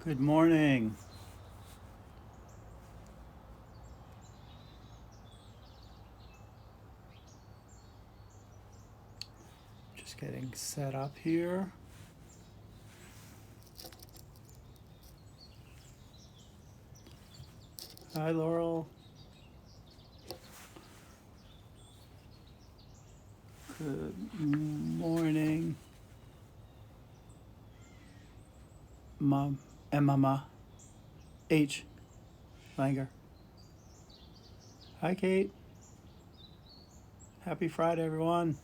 Good morning. Just getting set up here. Hi, Laurel. Good morning, Mom and Mama H. Langer. Hi, Kate. Happy Friday, everyone.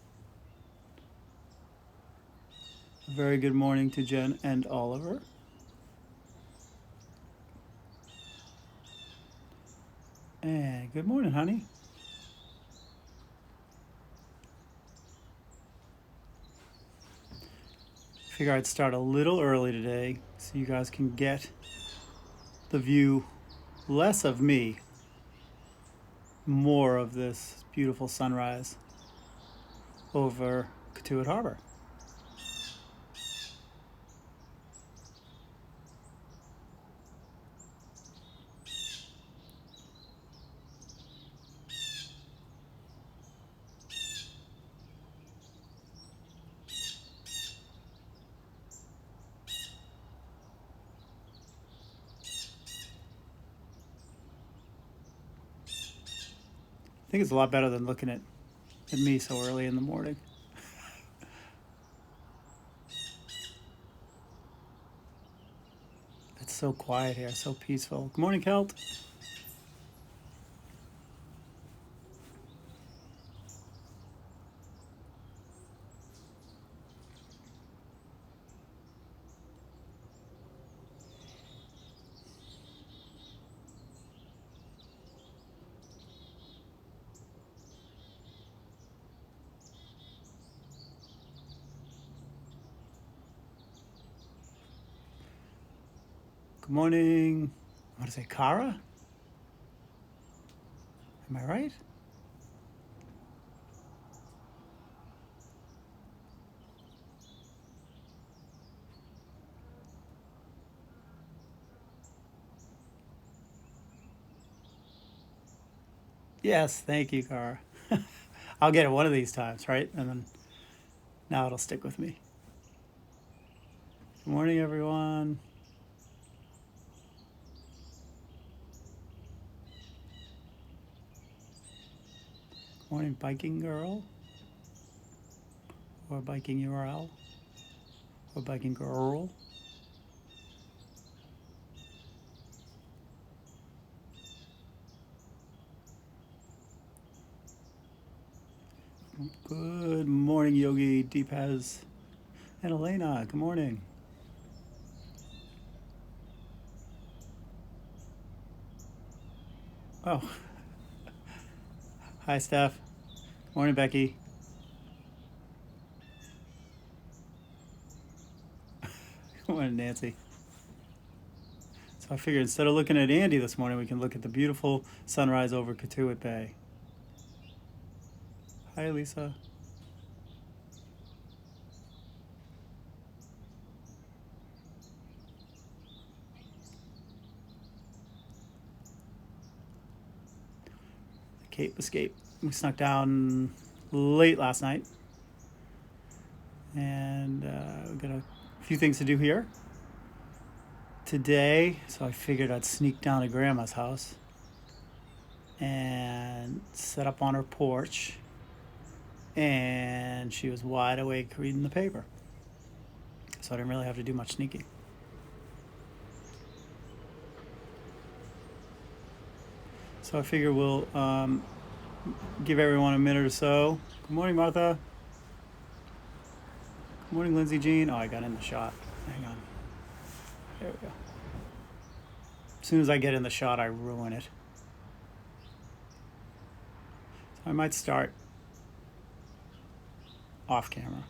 A very good morning to Jen and Oliver. And good morning, honey. Figure I'd start a little early today so you guys can get the view less of me, more of this beautiful sunrise over Cotuit Harbor. I think it's a lot better than looking at me so early in the morning. It's so quiet here, so peaceful. Good morning, Kelt. Good morning. I want to say Kara? Am I right? Yes, thank you, Kara. I'll get it one of these times, right? And then now it'll stick with me. Good morning, everyone. Good morning, Biking Girl, or Biking URL, or Biking Girl. Good morning, Yogi, Deepaz, and Elena. Good morning. Oh, hi, Steph. Good morning, Becky. Good morning, Nancy. So I figured instead of looking at Andy this morning, we can look at the beautiful sunrise over Cotuit Bay. Hi, Lisa. Cape Escape. We snuck down late last night, and we got a few things to do here today. So I figured I'd sneak down to Grandma's house and set up on her porch, and she was wide awake reading the paper, so I didn't really have to do much sneaking. So I figure we'll give everyone a minute or so. Good morning, Martha. Good morning, Lindsay Jean. Oh, I got in the shot. Hang on. There we go. As soon as I get in the shot, I ruin it. So I might start off camera.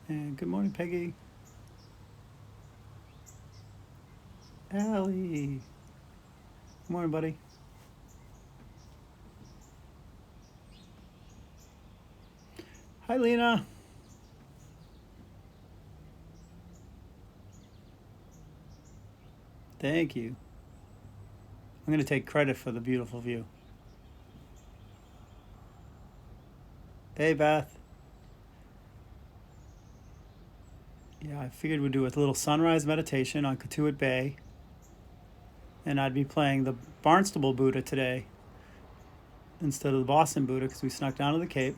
And good morning, Peggy. Allie. Good morning, buddy. Hi, Lena. Thank you. I'm going to take credit for the beautiful view. Hey, Beth. Yeah, I figured we'd do a little sunrise meditation on Cotuit Bay. And I'd be playing the Barnstable Buddha today instead of the Boston Buddha because we snuck down to the Cape.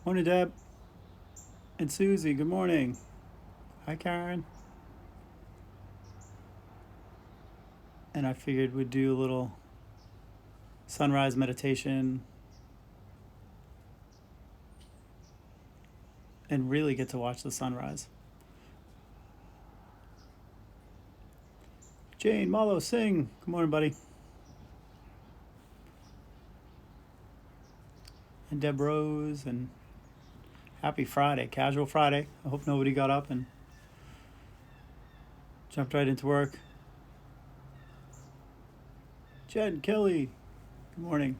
Morning, Deb. And Susie, good morning. Hi, Karen. And I figured we'd do a little sunrise meditation and really get to watch the sunrise. Jane, Malo, Singh. Good morning, buddy. And Deb Rose, and happy Friday, casual Friday. I hope nobody got up and jumped right into work. Jen, Kelly, good morning.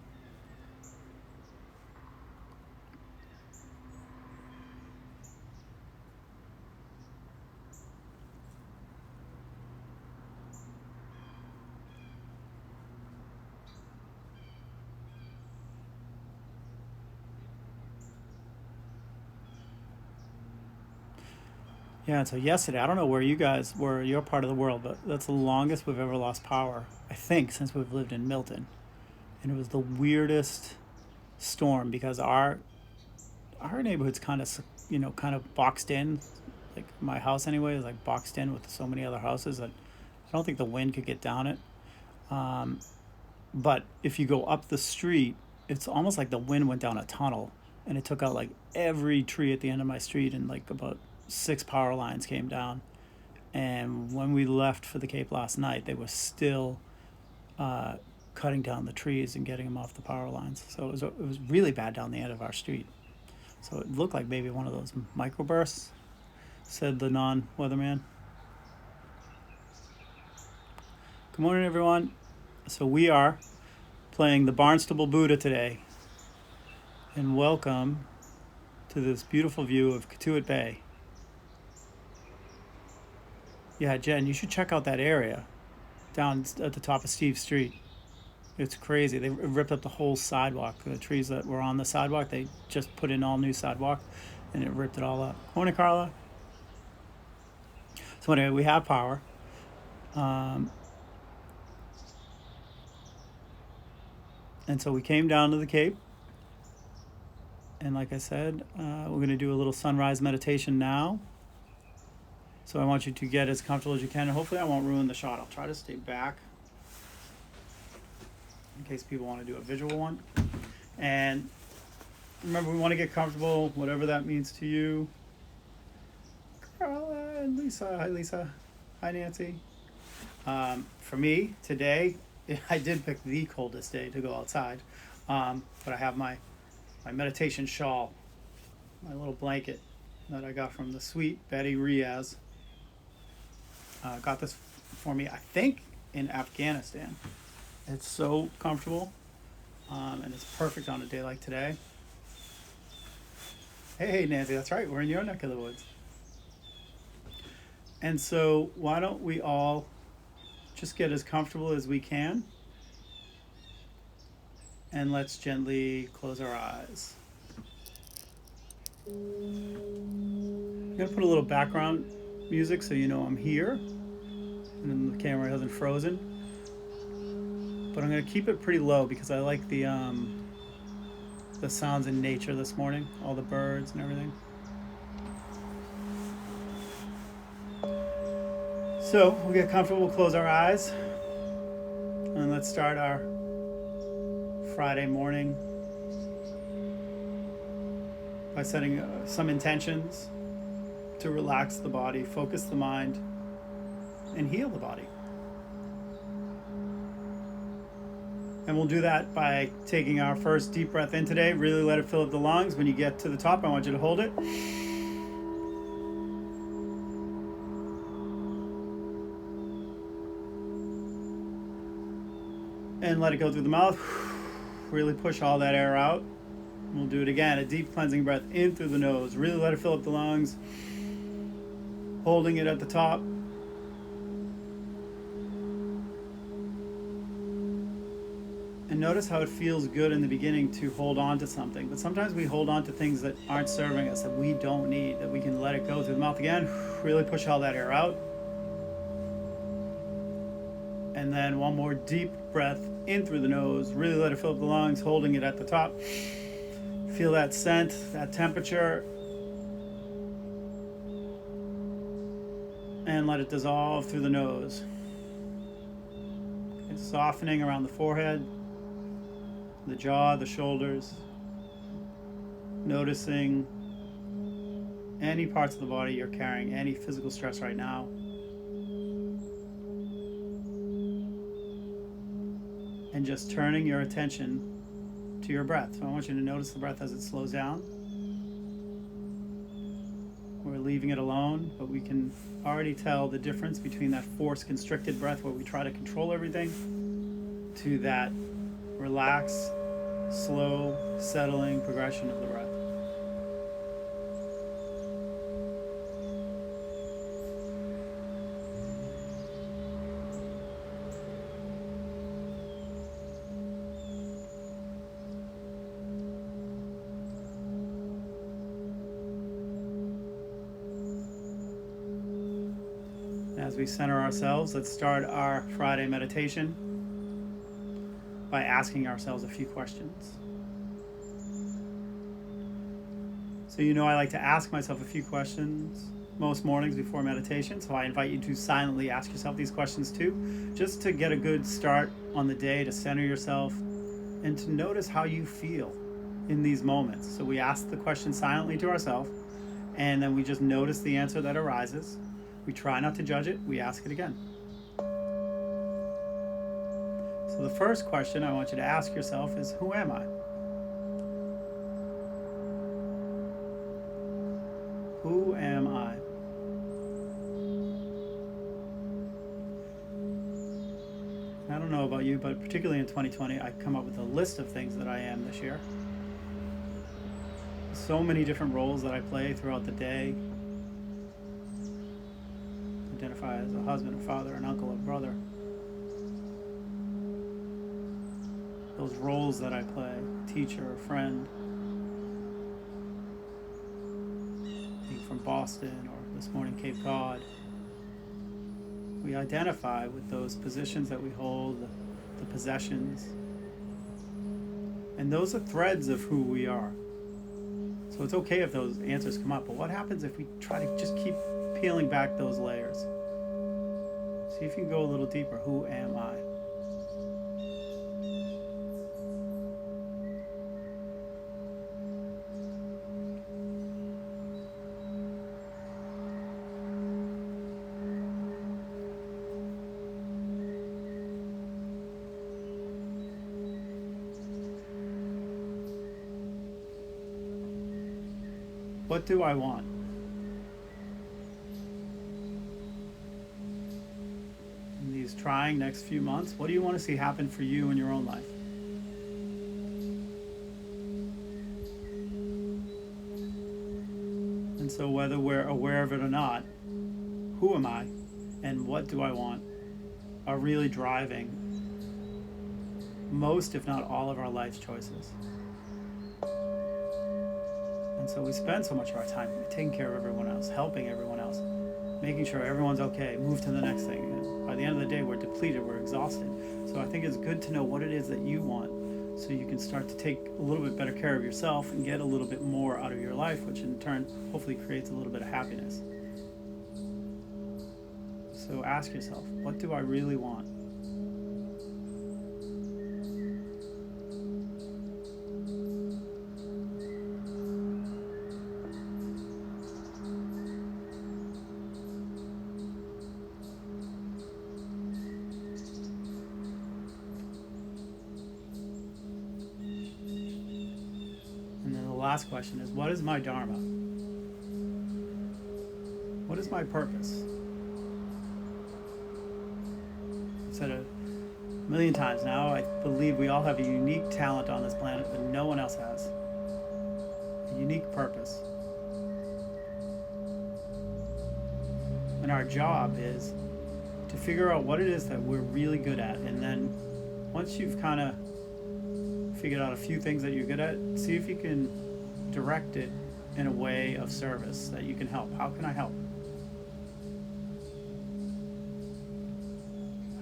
Yeah, so yesterday, I don't know where you guys were, your part of the world, but that's the longest we've ever lost power, I think, since we've lived in Milton. And it was the weirdest storm because our neighborhood's kind of boxed in. Like my house anyway is like boxed in with so many other houses that I don't think the wind could get down it. Um, but if you go up the street, it's almost like the wind went down a tunnel and it took out like every tree at the end of my street, and like about 6 power lines came down. And when we left for the Cape last night, they were still uh, cutting down the trees and getting them off the power lines. So it was really bad down the end of our street. So it looked like maybe one of those microbursts, said the non-weatherman. Good morning, everyone. So we are playing the Barnstable Buddha today. And welcome to this beautiful view of Cotuit Bay. Yeah, Jen, you should check out that area down at the top of Steve Street. It's crazy. They ripped up the whole sidewalk. The trees that were on the sidewalk, they just put in all new sidewalk, and it ripped it all up. Morning, Carla. So anyway, we have power. Um, and so we came down to the Cape. And like I said, we're going to do a little sunrise meditation now. So I want you to get as comfortable as you can. And hopefully I won't ruin the shot. I'll try to stay back in case people want to do a visual one. And remember, we want to get comfortable, whatever that means to you. Carla and Lisa. Hi, Lisa. Hi, Nancy. For me, today, I did pick the coldest day to go outside. But I have my meditation shawl, my little blanket that I got from the sweet Betty Riaz. Got this for me, I think, in Afghanistan. It's so comfortable, and it's perfect on a day like today. Hey, Nancy, that's right. We're in your neck of the woods. And so why don't we all just get as comfortable as we can, and let's gently close our eyes. I'm going to put a little background music so you know I'm here, and then the camera hasn't frozen. But I'm going to keep it pretty low because I like the sounds in nature this morning, all the birds and everything. So we'll get comfortable, we'll close our eyes, and let's start our Friday morning by setting some intentions to relax the body, focus the mind, and heal the body. And we'll do that by taking our first deep breath in today. Really let it fill up the lungs. When you get to the top, I want you to hold it. And let it go through the mouth. Really push all that air out. We'll do it again. A deep cleansing breath in through the nose. Really let it fill up the lungs. Holding it at the top. And notice how it feels good in the beginning to hold on to something. But sometimes we hold on to things that aren't serving us, that we don't need, that we can let it go through the mouth again. Really push all that air out. And then one more deep breath in through the nose. Really let it fill up the lungs, holding it at the top. Feel that scent, that temperature. And let it dissolve through the nose. Okay, softening around the forehead, the jaw, the shoulders. Noticing any parts of the body you're carrying, any physical stress right now. And just turning your attention to your breath. So I want you to notice the breath as it slows down. We're leaving it alone, but we can already tell the difference between that forced, constricted breath where we try to control everything to that relaxed, slow, settling progression of the breath. As we center ourselves, let's start our Friday meditation by asking ourselves a few questions. So I like to ask myself a few questions most mornings before meditation, so I invite you to silently ask yourself these questions too, just to get a good start on the day, to center yourself, and to notice how you feel in these moments. So we ask the question silently to ourselves, and then we just notice the answer that arises. We try not to judge it, we ask it again. So the first question I want you to ask yourself is, who am I? Who am I? I don't know about you, but particularly in 2020, I come up with a list of things that I am this year. So many different roles that I play throughout the day. Identify as a husband, a father, an uncle, a brother. Those roles that I play, teacher, a friend, being from Boston or this morning Cape Cod. We identify with those positions that we hold, the possessions. And those are threads of who we are. So it's okay if those answers come up, but what happens if we try to just keep peeling back those layers? See if you can go a little deeper. Who am I? What do I want? In these trying next few months, what do you want to see happen for you in your own life? And so whether we're aware of it or not, who am I and what do I want are really driving most, if not all, of our life's choices. And so we spend so much of our time taking care of everyone else, helping everyone else, making sure everyone's okay, move to the next thing. And by the end of the day, we're depleted, we're exhausted. So I think it's good to know what it is that you want so you can start to take a little bit better care of yourself and get a little bit more out of your life, which in turn hopefully creates a little bit of happiness. So ask yourself, what do I really want? last question is, what is my dharma? What is my purpose? I've said it a million times now. I believe we all have a unique talent on this planet that no one else has. A unique purpose. And our job is to figure out what it is that we're really good at. And then once you've kind of figured out a few things that you're good at, see if you can direct it in a way of service that you can help. How can I help?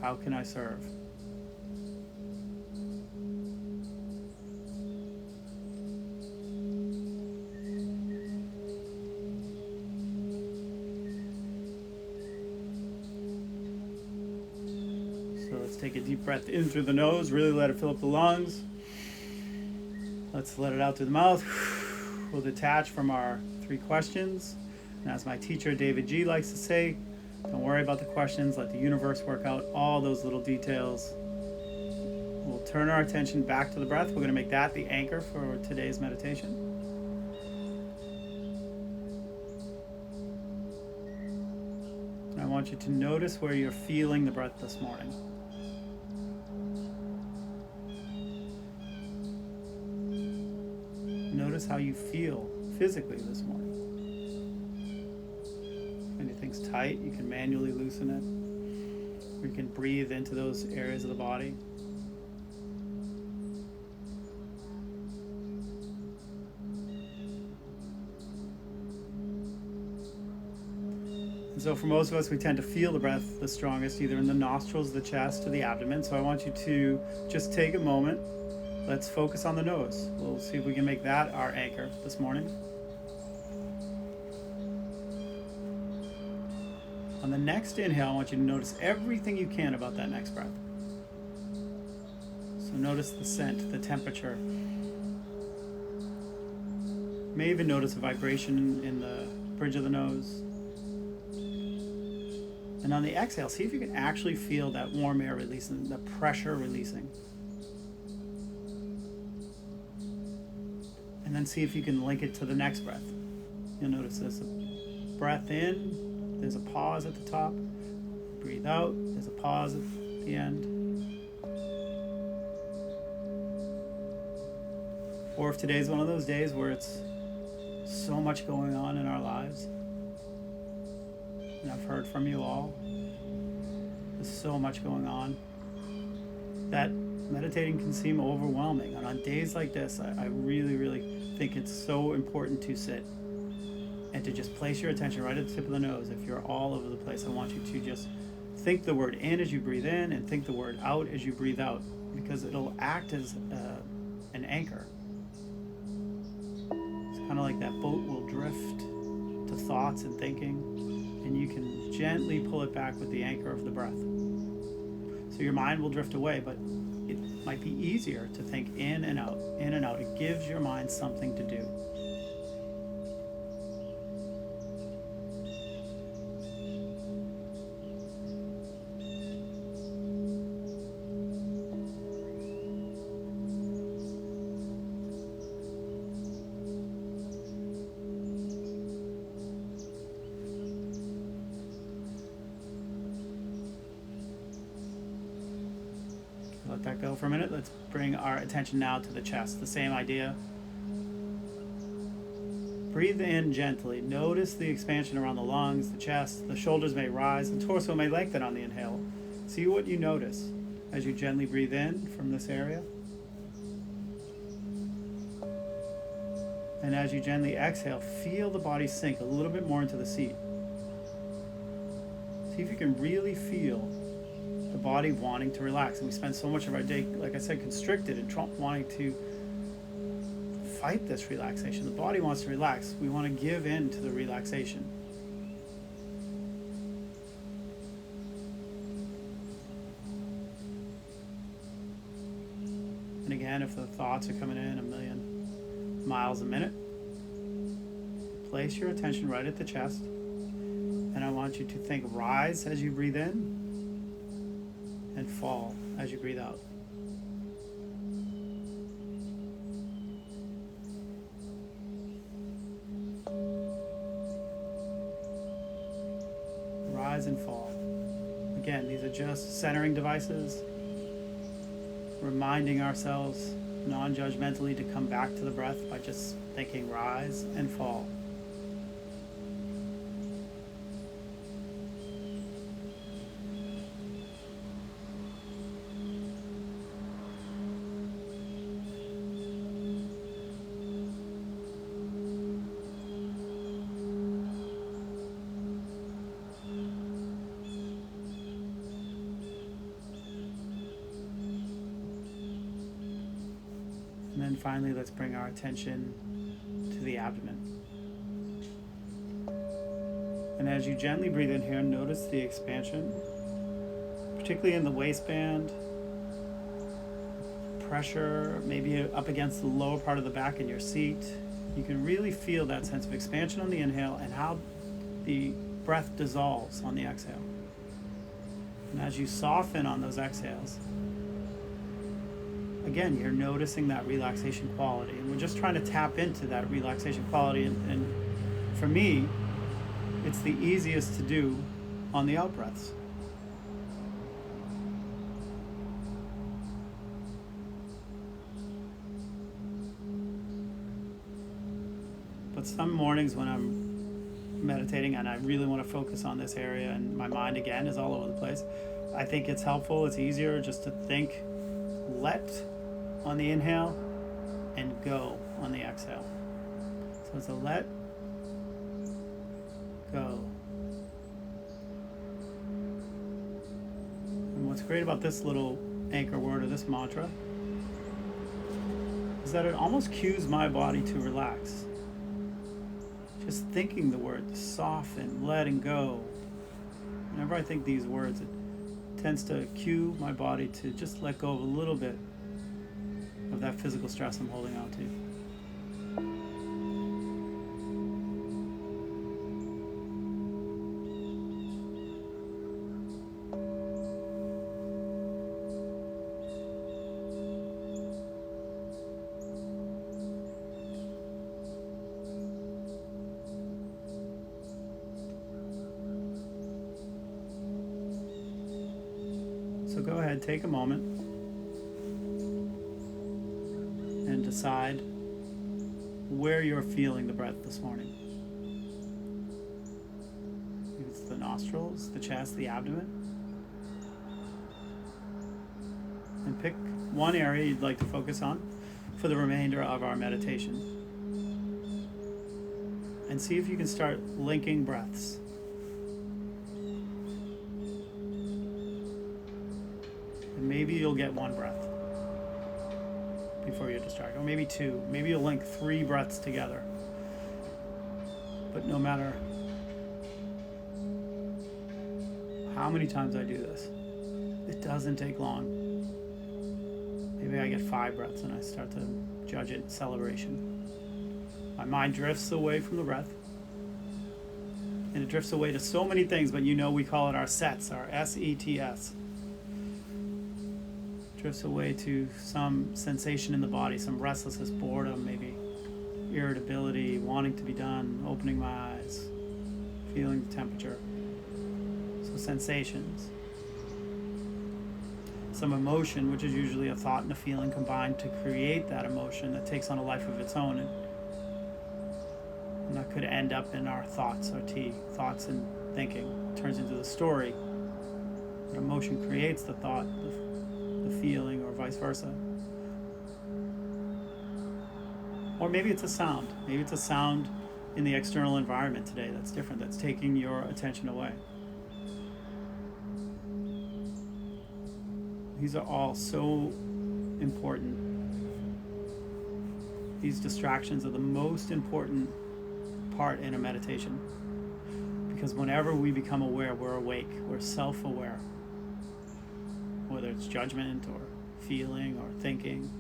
How can I serve? So let's take a deep breath in through the nose, really let it fill up the lungs. Let's let it out through the mouth. We'll detach from our 3 questions. And as my teacher David G likes to say, don't worry about the questions, let the universe work out all those little details. We'll turn our attention back to the breath. We're going to make that the anchor for today's meditation. And I want you to notice where you're feeling the breath this morning. Notice how you feel physically this morning. If anything's tight, you can manually loosen it. Or you can breathe into those areas of the body. And so for most of us, we tend to feel the breath the strongest, either in the nostrils, the chest, or the abdomen. So I want you to just take a moment. Let's focus on the nose. We'll see if we can make that our anchor this morning. On the next inhale, I want you to notice everything you can about that next breath. So notice the scent, the temperature. You may even notice a vibration in the bridge of the nose. And on the exhale, see if you can actually feel that warm air releasing, the pressure releasing. And then see if you can link it to the next breath. You'll notice there's a breath in, there's a pause at the top. Breathe out, there's a pause at the end. Or if today's one of those days where it's so much going on in our lives, and I've heard from you all, there's so much going on, that meditating can seem overwhelming. And on days like this, I really, really think it's so important to sit and to just place your attention right at the tip of the nose. If you're all over the place, I want you to just think the word in as you breathe in and think the word out as you breathe out, because it'll act as an anchor. It's kind of like that boat will drift to thoughts and thinking, and you can gently pull it back with the anchor of the breath. So your mind will drift away, but it might be easier to think in and out, in and out. It gives your mind something to do. Let that go for a minute. Let's bring our attention now to the chest. The same idea. Breathe in gently. Notice the expansion around the lungs, the chest. The shoulders may rise. The torso may lengthen on the inhale. See what you notice as you gently breathe in from this area. And as you gently exhale, feel the body sink a little bit more into the seat. See if you can really feel the body wanting to relax. And we spend so much of our day, like I said, constricted and wanting to fight this relaxation. The body wants to relax. We want to give in to the relaxation. And again, if the thoughts are coming in a million miles a minute, place your attention right at the chest. And I want you to think rise as you breathe in and fall as you breathe out. rise and fall. Again, these are just centering devices, reminding ourselves non-judgmentally to come back to the breath by just thinking rise and fall. And then finally, let's bring our attention to the abdomen. And as you gently breathe in here, notice the expansion, particularly in the waistband, pressure, maybe up against the lower part of the back in your seat. You can really feel that sense of expansion on the inhale and how the breath dissolves on the exhale. And as you soften on those exhales, again, you're noticing that relaxation quality. And we're just trying to tap into that relaxation quality. And for me, it's the easiest to do on the out breaths. But some mornings when I'm meditating and I really want to focus on this area and my mind again is all over the place, I think it's helpful, it's easier just to think let on the inhale and go on the exhale. So it's a let, go. And what's great about this little anchor word or this mantra is that it almost cues my body to relax. Just thinking the word soften, let and go. Whenever I think these words, it tends to cue my body to just let go of a little bit of that physical stress I'm holding on to. So go ahead, take a moment and decide where you're feeling the breath this morning. Maybe it's the nostrils, the chest, the abdomen. And pick one area you'd like to focus on for the remainder of our meditation. And see if you can start linking breaths. And maybe you'll get one breath before you're distracted, or maybe two. Maybe you'll link 3 breaths together. But no matter how many times I do this, it doesn't take long. Maybe I get 5 breaths and I start to judge it celebration. My mind drifts away from the breath. And it drifts away to so many things, but we call it our sets, our SETS. Drifts away to some sensation in the body, some restlessness, boredom, maybe irritability, wanting to be done, opening my eyes, feeling the temperature. So sensations. Some emotion, which is usually a thought and a feeling combined to create that emotion that takes on a life of its own. And that could end up in our thoughts, thoughts and thinking. It turns into the story. But emotion creates the thought, the feeling, or vice versa. Or maybe it's a sound. Maybe it's a sound in the external environment today that's different, that's taking your attention away. These are all so important. These distractions are the most important part in a meditation. Because whenever we become aware, we're awake, we're self-aware. Whether it's judgment or feeling or thinking.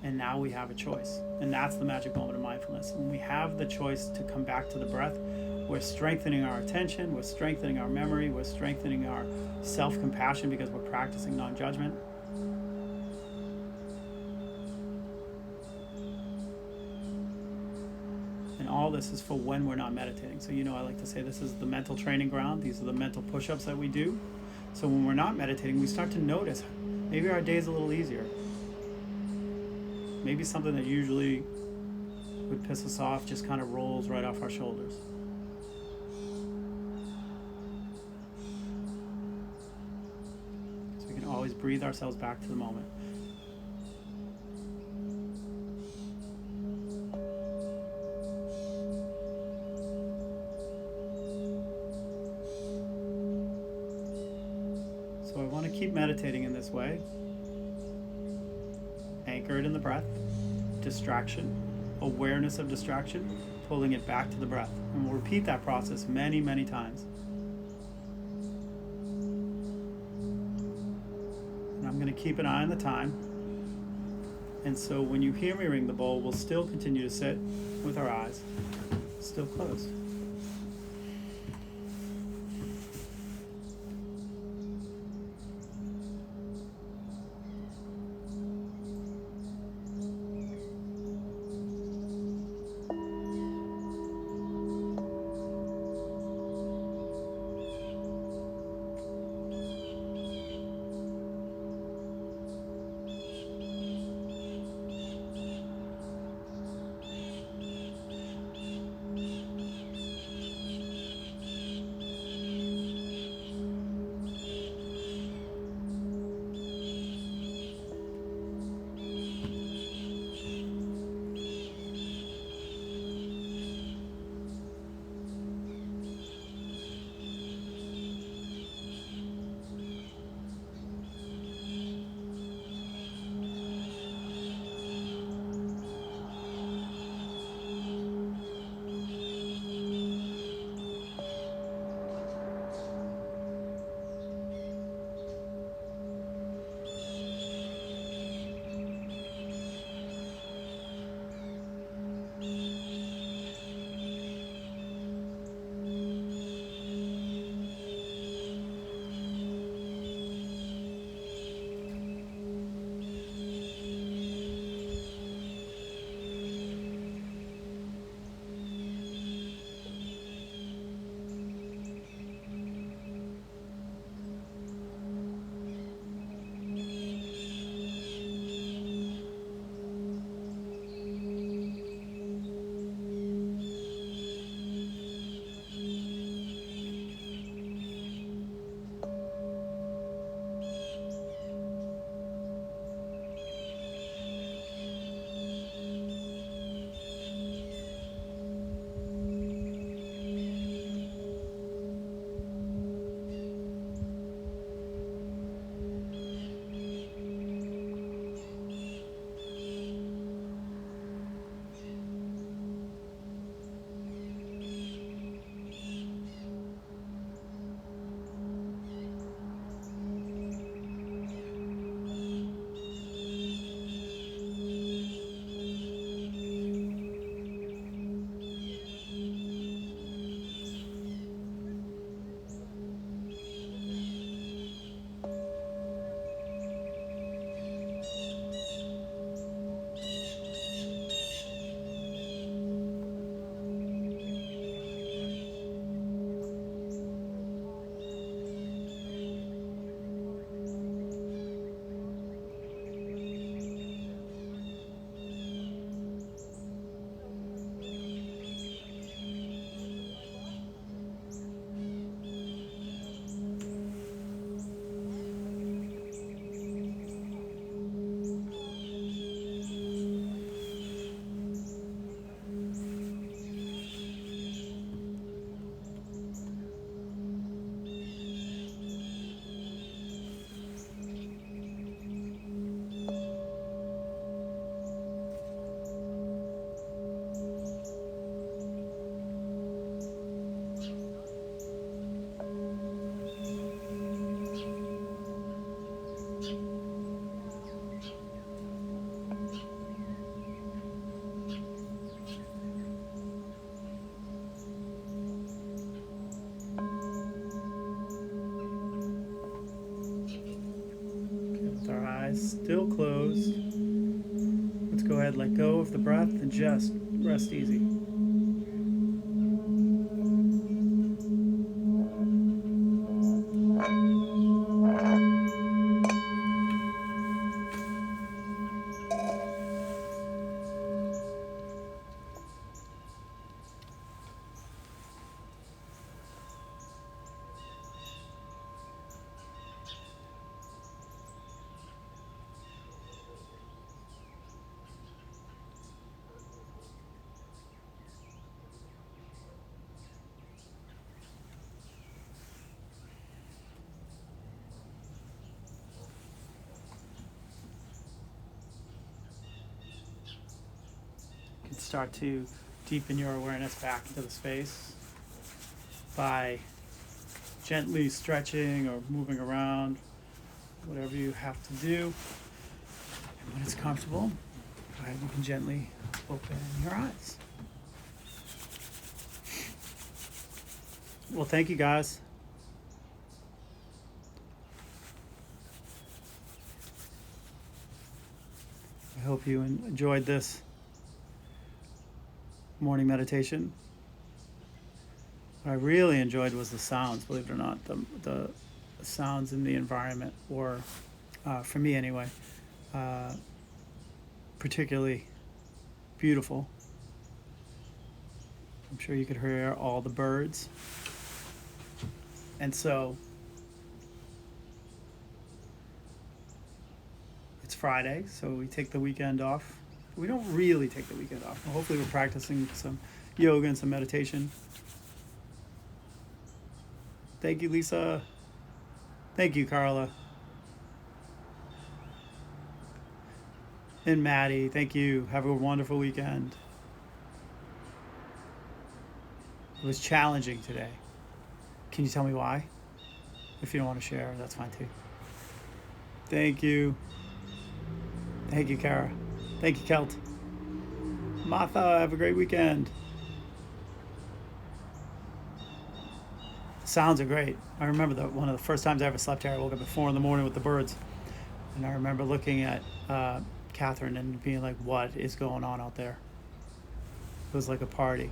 And now we have a choice. And that's the magic moment of mindfulness. When we have the choice to come back to the breath, we're strengthening our attention, we're strengthening our memory, we're strengthening our self-compassion because we're practicing non-judgment. And all this is for when we're not meditating. So, I like to say this is the mental training ground. These are the mental push-ups that we do. So when we're not meditating, we start to notice maybe our day is a little easier. Maybe something that usually would piss us off just kind of rolls right off our shoulders. So we can always breathe ourselves back to the moment. So I want to keep meditating in this way. Anchored in the breath, distraction, awareness of distraction, pulling it back to the breath. And we'll repeat that process many, many times. And I'm going to keep an eye on the time. And so when you hear me ring the bowl, we'll still continue to sit with our eyes still closed. Our eyes still closed. Let's go ahead, let go of the breath, and just rest easy. start to deepen your awareness back into the space by gently stretching or moving around, whatever you have to do. And when it's comfortable, go ahead, you can gently open your eyes. Well, thank you guys. I hope you enjoyed this morning meditation. What I really enjoyed was the sounds, believe it or not. The sounds in the environment were, for me anyway, particularly beautiful. I'm sure you could hear all the birds. And so it's Friday, so we take the weekend off. We don't really take the weekend off. Hopefully we're practicing some yoga and some meditation. Thank you, Lisa. Thank you, Carla. And Maddie, thank you. Have a wonderful weekend. It was challenging today. Can you tell me why? If you don't want to share, that's fine too. Thank you. Thank you, Kara. Thank you, Kelt. Martha, have a great weekend. Sounds are great. I remember that one of the first times I ever slept here, I woke up at 4 a.m. with the birds. And I remember looking at Catherine and being like, what is going on out there? It was like a party.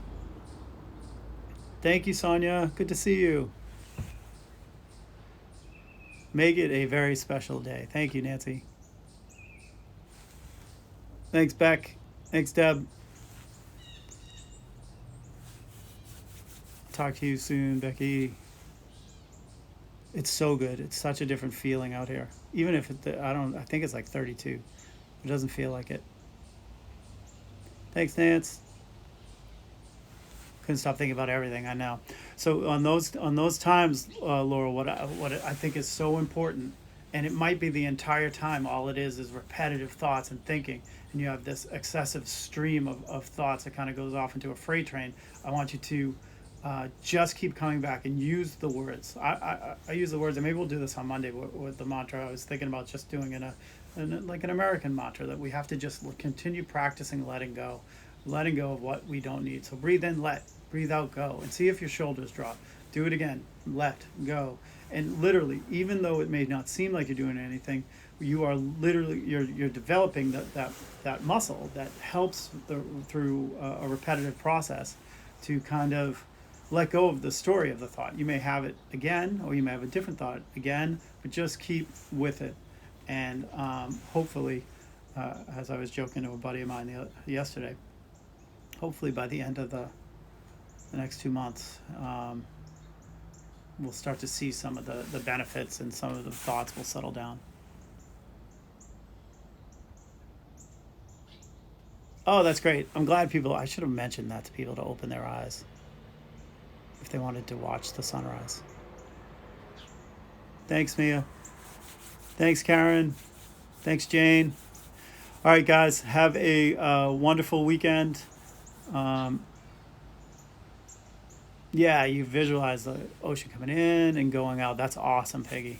Thank you, Sonia. Good to see you. Make it a very special day. Thank you, Nancy. Thanks, Beck. Thanks, Deb. Talk to you soon, Becky. It's so good. It's such a different feeling out here. Even if I think it's like 32. It doesn't feel like it. Thanks, Nance. Couldn't stop thinking about everything. I know. So on those times, Laura, what I think is so important, and it might be the entire time. All it is repetitive thoughts and thinking, and you have this excessive stream of thoughts that kind of goes off into a freight train. I want you to just keep coming back and use the words. I use the words, and maybe we'll do this on Monday with the mantra. I was thinking about just doing like an American mantra, that we have to just continue practicing letting go of what we don't need. So breathe in, breathe out, go, and see if your shoulders drop. Do it again, let go. And literally, even though it may not seem like you're doing anything, you are literally you're developing that muscle that helps through a repetitive process to kind of let go of the story of the thought. You may have it again, or you may have a different thought again, but just keep with it. And hopefully, as I was joking to a buddy of mine yesterday, hopefully by the end of the next 2 months, we'll start to see some of the benefits, and some of the thoughts will settle down. Oh, that's great. I'm glad I should have mentioned that to people, to open their eyes if they wanted to watch the sunrise. Thanks, Mia. Thanks, Karen. Thanks, Jane. All right, guys, have a wonderful weekend. Yeah, you visualize the ocean coming in and going out. That's awesome, Peggy.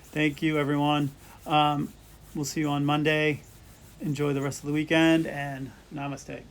Thank you, everyone. We'll see you on Monday. Enjoy the rest of the weekend, and namaste.